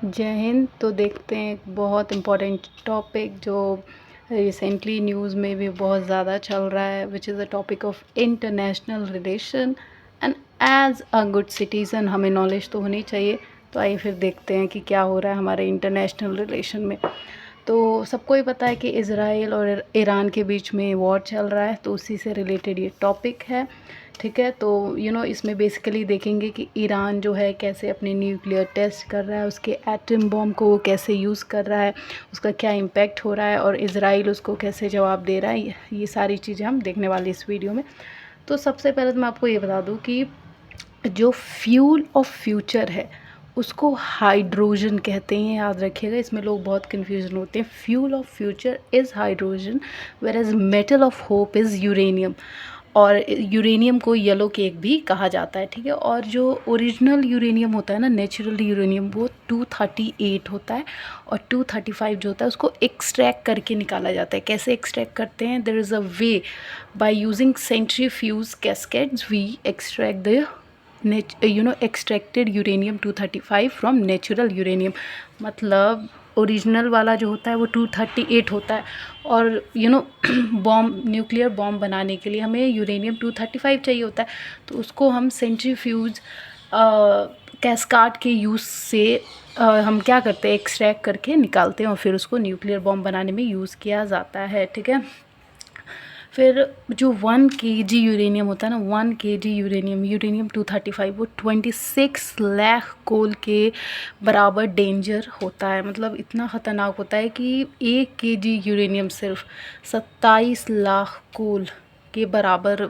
जय हिंद। तो देखते हैं एक बहुत इम्पोर्टेंट टॉपिक जो रिसेंटली न्यूज़ में भी बहुत ज़्यादा चल रहा है, which is the topic of international relation. And as a good citizen हमें नॉलेज तो होनी चाहिए। तो आइए फिर देखते हैं कि क्या हो रहा है हमारे इंटरनेशनल रिलेशन में। तो सबको ही पता है कि इज़राइल और ईरान के बीच में वॉर चल रहा है, तो उसी से रिलेटेड ये टॉपिक है। ठीक है, तो इसमें बेसिकली देखेंगे कि ईरान जो है कैसे अपने न्यूक्लियर टेस्ट कर रहा है, उसके एटम बॉम्ब को वो कैसे यूज़ कर रहा है, उसका क्या इम्पैक्ट हो रहा है, और इज़राइल उसको कैसे जवाब दे रहा है। ये सारी चीज़ें हम देखने वाली इस वीडियो में। तो सबसे पहले तो मैं आपको ये बता दूँ कि जो फ्यूल ऑफ फ्यूचर है उसको हाइड्रोजन कहते हैं, याद रखिएगा। इसमें लोग बहुत कन्फ्यूजन होते हैं। Fuel of future is hydrogen, whereas metal of hope is uranium. और यूरेनियम को येलो केक भी कहा जाता है। ठीक है, और जो ओरिजिनल यूरेनियम होता है ना, नेचुरल यूरेनियम, वो 238 होता है। और 235 जो होता है उसको एक्सट्रैक्ट करके निकाला जाता है। कैसे एक्सट्रैक्ट करते हैं? There is a way by using centrifuge cascades we extract the extracted uranium 235 from natural uranium. मतलब ओरिजिनल वाला जो होता है वो 238 होता है, और बॉम्ब, न्यूक्लियर बॉम्ब बनाने के लिए हमें यूरेनियम 235 चाहिए होता है। तो उसको हम सेंट्रीफ्यूज कैस्काड के यूज़ से हम क्या करते हैं, एक्सट्रैक्ट करके निकालते हैं, और फिर उसको न्यूक्लियर बॉम्ब बनाने में यूज़ किया जाता है। ठीक है, फिर जो 1 kg यूरेनियम होता है ना, 1 kg यूरेनियम 235, वो 26 लाख कोल के बराबर डेंजर होता है। मतलब इतना ख़तरनाक होता है कि 1 kg यूरेनियम सिर्फ 27 लाख कोल के बराबर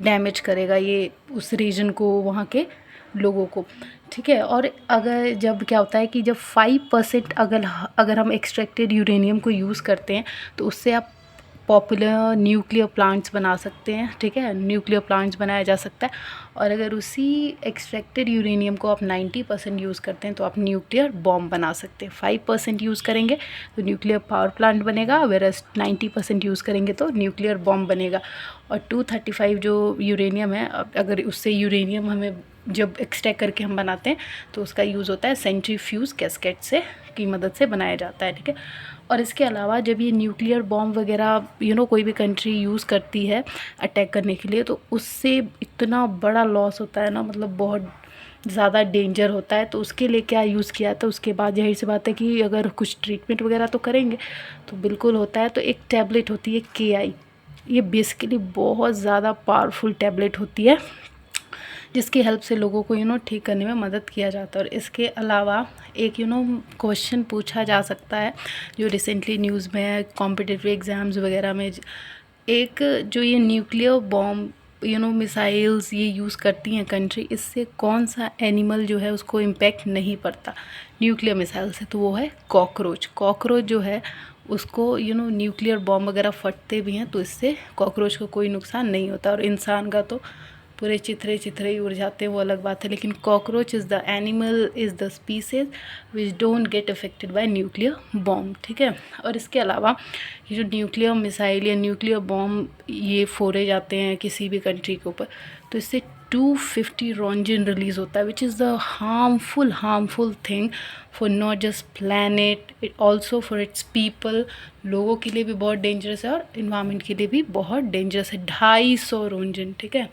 डैमेज करेगा ये उस रीजन को, वहाँ के लोगों को। ठीक है, और अगर जब क्या होता है कि जब 5% अगर हम एक्सट्रैक्टेड यूरेनियम को यूज़ करते हैं तो उससे आप पॉपुलर न्यूक्लियर प्लांट्स बना सकते हैं। ठीक है, न्यूक्लियर प्लांट्स बनाया जा सकता है। और अगर उसी एक्सट्रैक्टेड यूरेनियम को आप 90% यूज़ करते हैं तो आप न्यूक्लियर बॉम्ब बना सकते हैं। 5% यूज़ करेंगे तो न्यूक्लियर पावर प्लांट बनेगा, वेरस 90% यूज़ करेंगे तो न्यूक्लियर बॉम्ब बनेगा। और 235 जो यूरेनियम है, अगर उससे यूरेनियम हमें जब एक्सट्रैक्ट करके हम बनाते हैं तो उसका यूज़ होता है सेंट्रीफ्यूज कैस्केड से की मदद से बनाया जाता है। ठीक है, और इसके अलावा जब ये न्यूक्लियर बॉम्ब वगैरह कोई भी कंट्री यूज़ करती है अटैक करने के लिए, तो उससे इतना बड़ा लॉस होता है ना, मतलब बहुत ज़्यादा डेंजर होता है। तो उसके लिए क्या यूज़ किया था, उसके बाद यही सी बात है कि अगर कुछ ट्रीटमेंट वगैरह तो करेंगे तो बिल्कुल होता है। तो एक टैबलेट होती है KI, ये बेसिकली बहुत ज़्यादा पावरफुल टैबलेट होती है जिसकी हेल्प से लोगों को ठीक करने में मदद किया जाता है। और इसके अलावा एक क्वेश्चन पूछा जा सकता है जो रिसेंटली न्यूज़ में है, कॉम्पिटिटिव एग्ज़ाम्स वगैरह में, एक जो ये न्यूक्लियर बॉम्ब मिसाइल्स ये यूज़ करती हैं कंट्री, इससे कौन सा एनिमल जो है उसको इम्पैक्ट नहीं पड़ता न्यूक्लियर मिसाइल से? तो वो है कॉकरोच। कॉकरोच जो है उसको न्यूक्लियर बॉम्ब वगैरह फटते भी हैं तो इससे कॉकरोच को कोई नुकसान नहीं होता। और इंसान का तो पूरे चिथरे चिथरे ही उड़ जाते हैं, वो अलग बात है। लेकिन cockroach is the animal, is the species which don't get affected by nuclear bomb. ठीक है, और इसके अलावा ये जो न्यूक्लियर मिसाइल या न्यूक्लियर बॉम्ब ये फोड़े जाते हैं किसी भी कंट्री के ऊपर, तो इससे 250 रॉन्जिन रिलीज़ होता है, which is the harmful thing for not just planet, it also for its people. लोगों के लिए भी बहुत डेंजरस है और इन्वायरमेंट के लिए भी बहुत डेंजरस है। 250 रॉन्जिन। ठीक है,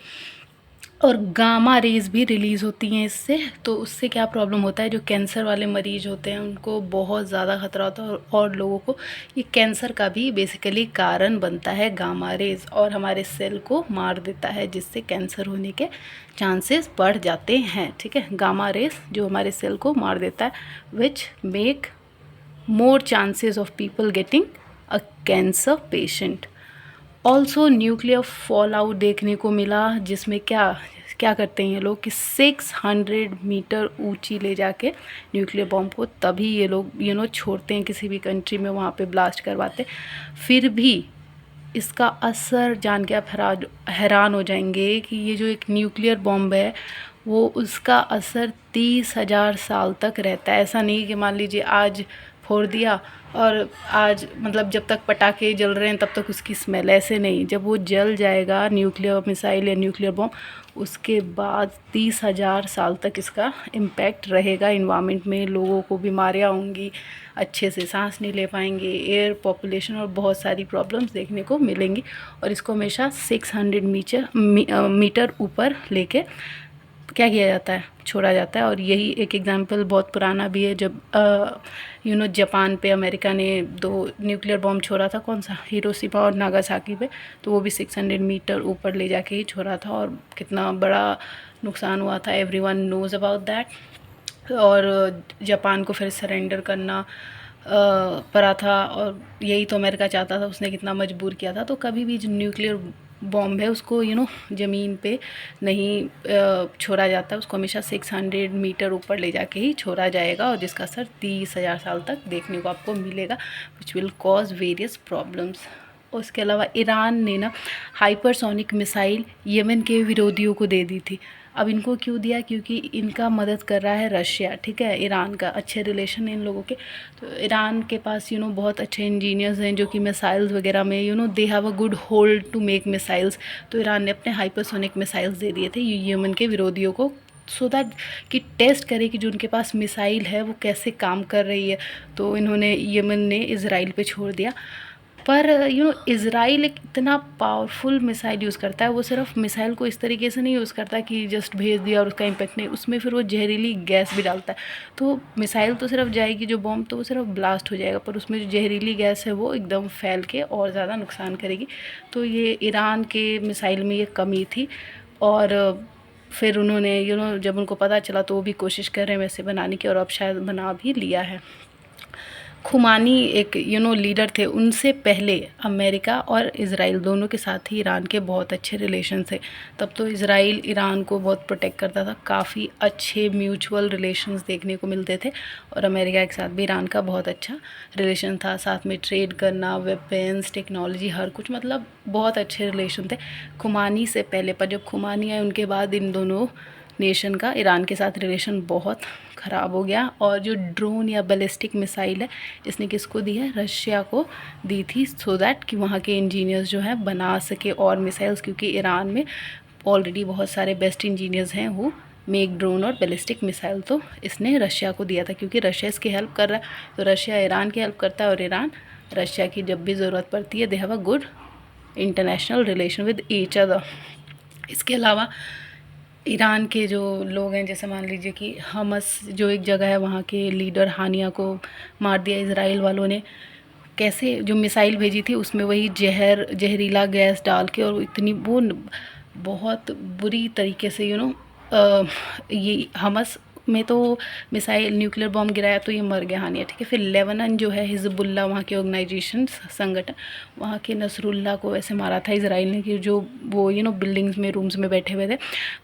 और गामा रेज भी रिलीज़ होती हैं इससे। तो उससे क्या प्रॉब्लम होता है, जो कैंसर वाले मरीज होते हैं उनको बहुत ज़्यादा ख़तरा होता है, और लोगों को ये कैंसर का भी बेसिकली कारण बनता है गामा रेज, और हमारे सेल को मार देता है जिससे कैंसर होने के चांसेस बढ़ जाते हैं। ठीक है, गामा रेज जो हमारे सेल को मार देता है, which make more chances of people getting a cancer patient. Also nuclear fall out देखने को मिला, जिसमें क्या क्या करते हैं ये लोग कि 600 मीटर ऊंची ले जाके न्यूक्लियर बॉम्ब को तभी ये लोग छोड़ते हैं किसी भी कंट्री में, वहाँ पे ब्लास्ट करवाते। फिर भी इसका असर जान के आप हैरान हो जाएंगे कि ये जो एक न्यूक्लियर बॉम्ब है वो उसका असर 30,000 साल तक रहता है। ऐसा नहीं कि मान लीजिए आज फोड़ दिया, और आज मतलब जब तक पटाखे जल रहे हैं तब तक उसकी स्मेल, ऐसे नहीं, जब वो जल जाएगा न्यूक्लियर मिसाइल या न्यूक्लियर बॉम्ब, उसके बाद 30,000 साल तक इसका इम्पैक्ट रहेगा इन्वायरमेंट में। लोगों को बीमारियां होंगी, अच्छे से सांस नहीं ले पाएंगे, एयर पॉपुलेशन और बहुत सारी प्रॉब्लम्स देखने को मिलेंगी। और इसको हमेशा 600 मीटर ऊपर लेके क्या किया जाता है, छोड़ा जाता है। और यही एक एग्जांपल बहुत पुराना भी है, जब जापान पे अमेरिका ने 2 न्यूक्लियर बॉम्ब छोड़ा था, कौन सा, हिरोशिमा और नागासाकी पे, तो वो भी 600 मीटर ऊपर ले जाके ही छोड़ा था, और कितना बड़ा नुकसान हुआ था, एवरीवन नोज़ अबाउट दैट। और जापान को फिर सरेंडर करना पड़ा था, और यही तो अमेरिका चाहता था, उसने कितना मजबूर किया था। तो कभी भी जो न्यूक्लियर बॉम्ब है उसको ज़मीन पे नहीं छोड़ा जाता, उसको हमेशा 600 मीटर ऊपर ले जाके ही छोड़ा जाएगा, और जिसका असर 30,000 साल तक देखने को आपको मिलेगा, which will cause various problems. उसके अलावा ईरान ने ना हाइपरसोनिक मिसाइल यमन के विरोधियों को दे दी थी। अब इनको क्यों दिया, क्योंकि इनका मदद कर रहा है रशिया, ठीक है, ईरान का अच्छे रिलेशन है इन लोगों के। तो ईरान के पास बहुत अच्छे इंजीनियर्स हैं जो कि मिसाइल्स वगैरह में they have a good hold to make missiles. तो ईरान ने अपने हाइपरसोनिक मिसाइल्स दे दिए थे यमन के विरोधियों को, सो दैट कि टेस्ट करे कि जो उनके पास मिसाइल है वो कैसे काम कर रही है। तो इन्होंने यमन ने इज़राइल पे छोड़ दिया। पर इज़राइल एक इतना पावरफुल मिसाइल यूज़ करता है, वो सिर्फ मिसाइल को इस तरीके से नहीं यूज़ करता कि जस्ट भेज दिया और उसका इम्पैक्ट नहीं, उसमें फिर वो जहरीली गैस भी डालता है। तो मिसाइल तो सिर्फ जाएगी जो बॉम्ब, तो वो सिर्फ ब्लास्ट हो जाएगा, पर उसमें जो जहरीली गैस है वो एकदम फैल के और ज़्यादा नुकसान करेगी। तो ये ईरान के मिसाइल में ये कमी थी। और फिर उन्होंने जब उनको पता चला तो वो भी कोशिश कर रहे हैं वैसे बनाने की, और अब शायद बना भी लिया है। खुमानी एक लीडर थे, उनसे पहले अमेरिका और इज़राइल दोनों के साथ ही ईरान के बहुत अच्छे रिलेशन थे। तब तो इज़राइल ईरान को बहुत प्रोटेक्ट करता था, काफ़ी अच्छे म्यूचुअल रिलेशंस देखने को मिलते थे, और अमेरिका के साथ भी ईरान का बहुत अच्छा रिलेशन था, साथ में ट्रेड करना, वेपन्स, टेक्नोलॉजी, हर कुछ, मतलब बहुत अच्छे रिलेशन थे खुमानी से पहले। पर जब खुमानी आए उनके बाद इन दोनों नेशन का ईरान के साथ रिलेशन बहुत ख़राब हो गया। और जो ड्रोन या बैलिस्टिक मिसाइल है, इसने किसको दी है, रशिया को दी थी, सो दैट कि वहाँ के इंजीनियर्स जो हैं बना सके और मिसाइल्स, क्योंकि ईरान में ऑलरेडी बहुत सारे बेस्ट इंजीनियर्स हैं वो मेक ड्रोन और बैलिस्टिक मिसाइल। तो इसने रशिया को दिया था, क्योंकि रशिया इसकी हेल्प कर रहा है, तो रशिया ईरान की हेल्प करता है, और ईरान रशिया की जब भी ज़रूरत पड़ती है, दे have a good international relation with each other. इसके अलावा ईरान के जो लोग हैं, जैसे मान लीजिए कि हमस जो एक जगह है, वहाँ के लीडर हानिया को मार दिया इज़राइल वालों ने। कैसे, जो मिसाइल भेजी थी उसमें वही जहरीला गैस डाल के, और इतनी वो बहुत बुरी तरीके से ये हमस में तो मिसाइल न्यूक्लियर बॉम्ब गिराया तो ये मर गया हानिया, ठीक है। फिर लेबनान जो है, हिजबुल्ला वहाँ के ऑर्गेनाइजेशन संगठन, वहाँ के नसरुल्ला को ऐसे मारा था इजराइल ने कि जो वो बिल्डिंग्स में रूम्स में बैठे हुए थे,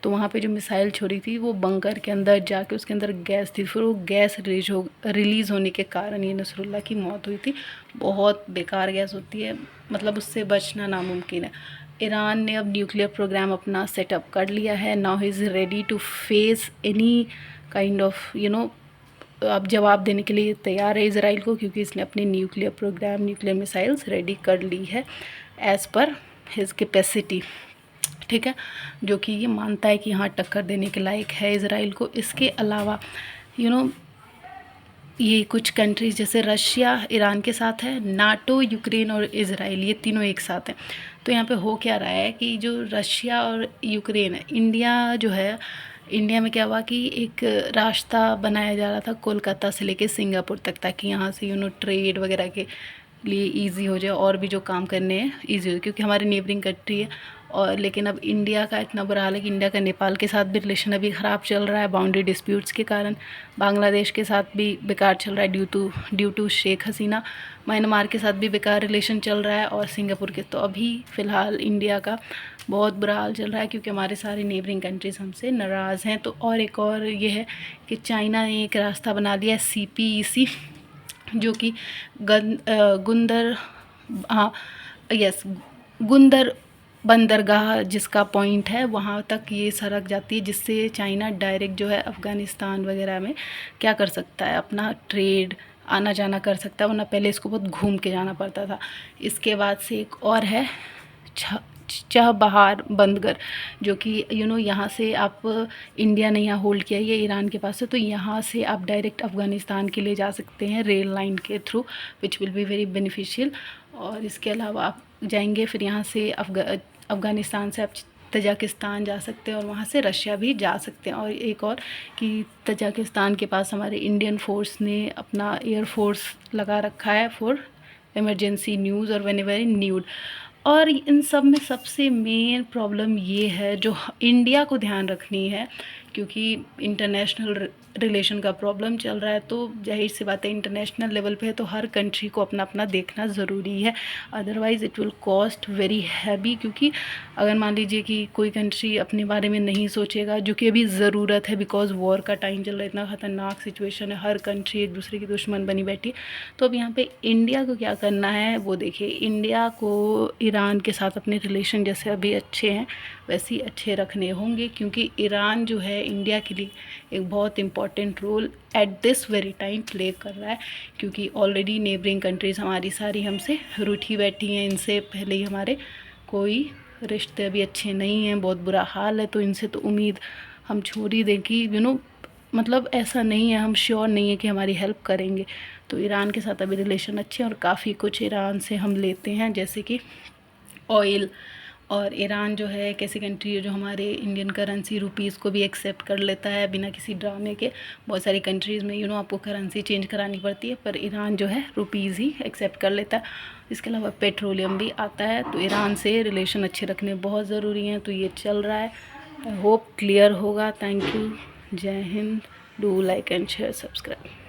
तो वहाँ पे जो मिसाइल छोड़ी थी वो बंकर के अंदर जाके उसके अंदर गैस थी, फिर वो गैस रिलीज़ होने के कारण ये नसरुल्ला की मौत हुई थी। बहुत बेकार गैस होती है, मतलब उससे बचना नामुमकिन है। ईरान ने अब न्यूक्लियर प्रोग्राम अपना सेटअप कर लिया है, now he is ready to face any kind of अब जवाब देने के लिए तैयार है इज़राइल को, क्योंकि इसने अपनी nuclear program, nuclear missiles ready कर ली है एज़ पर हिज कैपेसिटी, ठीक है, जो कि ये मानता है कि हाँ टक्कर देने के लायक है इज़राइल को। इसके अलावा ये कुछ कंट्रीज़ जैसे रशिया ईरान के साथ है, नाटो, यूक्रेन और इज़राइल, ये तीनों एक साथ हैं। तो यहाँ पे हो क्या रहा है कि जो रशिया और यूक्रेन है, इंडिया जो है, इंडिया में क्या हुआ कि एक रास्ता बनाया जा रहा था कोलकाता से लेके सिंगापुर तक, ताकि यहाँ से ट्रेड वगैरह के लिए इजी हो जाए, और भी जो काम करने हैं इजी हो जाए, क्योंकि हमारी नेबरिंग कंट्री है। और लेकिन अब इंडिया का इतना बुरा हाल है कि इंडिया का नेपाल के साथ भी रिलेशन अभी ख़राब चल रहा है बाउंड्री डिस्प्यूट्स के कारण। बांग्लादेश के साथ भी बेकार चल रहा है due to Sheikh Hasina. Myanmar के साथ भी बेकार रिलेशन चल रहा है, और सिंगापुर के तो अभी फ़िलहाल इंडिया का बहुत बुरा हाल चल रहा है, क्योंकि हमारे सारे नेबरिंग कंट्रीज़ हमसे नाराज़ हैं। तो और एक और ये है कि चाइना ने एक रास्ता बना दिया CPEC, जो कि गुंदर हाँ यस गुंदर बंदरगाह जिसका पॉइंट है वहाँ तक ये सड़क जाती है, जिससे चाइना डायरेक्ट जो है अफ़गानिस्तान वगैरह में क्या कर सकता है, अपना ट्रेड आना जाना कर सकता है, वरना पहले इसको बहुत घूम के जाना पड़ता था। इसके बाद से एक और है चबहार बंदरगाह, जो कि यहाँ से आप, इंडिया ने यहाँ होल्ड किया है, ये ईरान के पास है, तो यहाँ से आप डायरेक्ट अफ़गानिस्तान के लिए जा सकते हैं रेल लाइन के through, which will be very beneficial. और इसके अलावा आप जाएंगे फिर यहाँ से अफ़गानिस्तान से आप तजाकिस्तान जा सकते हैं और वहाँ से रशिया भी जा सकते हैं। और एक और कि तजाकिस्तान के पास हमारे इंडियन फोर्स ने अपना एयर फोर्स लगा रखा है फॉर इमरजेंसी न्यूज़ और व्हेनेवर इन नीड। और इन सब में सबसे मेन प्रॉब्लम ये है जो इंडिया को ध्यान रखनी है, क्योंकि इंटरनेशनल रिलेशन का प्रॉब्लम चल रहा है, तो जाहिर सी बात है इंटरनेशनल लेवल पे है, तो हर कंट्री को अपना अपना देखना ज़रूरी है, otherwise it will cost very heavy. क्योंकि अगर मान लीजिए कि कोई कंट्री अपने बारे में नहीं सोचेगा, जो कि अभी ज़रूरत है, बिकॉज वॉर का टाइम चल रहा है, इतना ख़तरनाक सिचुएशन है, हर कंट्री एक दूसरे की दुश्मन बनी बैठी। तो अब यहाँ पे इंडिया को क्या करना है वो देखिए। इंडिया को ईरान के साथ अपने रिलेशन जैसे अभी अच्छे हैं वैसे ही अच्छे रखने होंगे, क्योंकि ईरान जो है इंडिया के लिए एक बहुत important role at this very time play कर रहा है, क्योंकि ऑलरेडी नेबरिंग कंट्रीज़ हमारी सारी हमसे रूठी बैठी हैं, इनसे पहले ही हमारे कोई रिश्ते अभी अच्छे नहीं हैं, बहुत बुरा हाल है। तो इनसे तो उम्मीद हम छोड़ ही दें कि मतलब ऐसा नहीं है, हम श्योर नहीं है कि हमारी हेल्प करेंगे। तो ईरान के साथ अभी रिलेशन अच्छे हैं और काफ़ी कुछ ईरान से हम लेते हैं, जैसे कि ऑयल। और ईरान जो है एक ऐसी कंट्री है जो हमारे इंडियन करेंसी रुपीज़ को भी एक्सेप्ट कर लेता है बिना किसी ड्रामे के। बहुत सारी कंट्रीज़ में आपको करेंसी चेंज करानी पड़ती है, पर ईरान जो है रुपीज़ ही एक्सेप्ट कर लेता है। इसके अलावा पेट्रोलियम भी आता है, तो ईरान से रिलेशन अच्छे रखने बहुत ज़रूरी हैं। तो ये चल रहा है, आई होप क्लियर होगा। थैंक यू, जय Hind, do like and share, subscribe.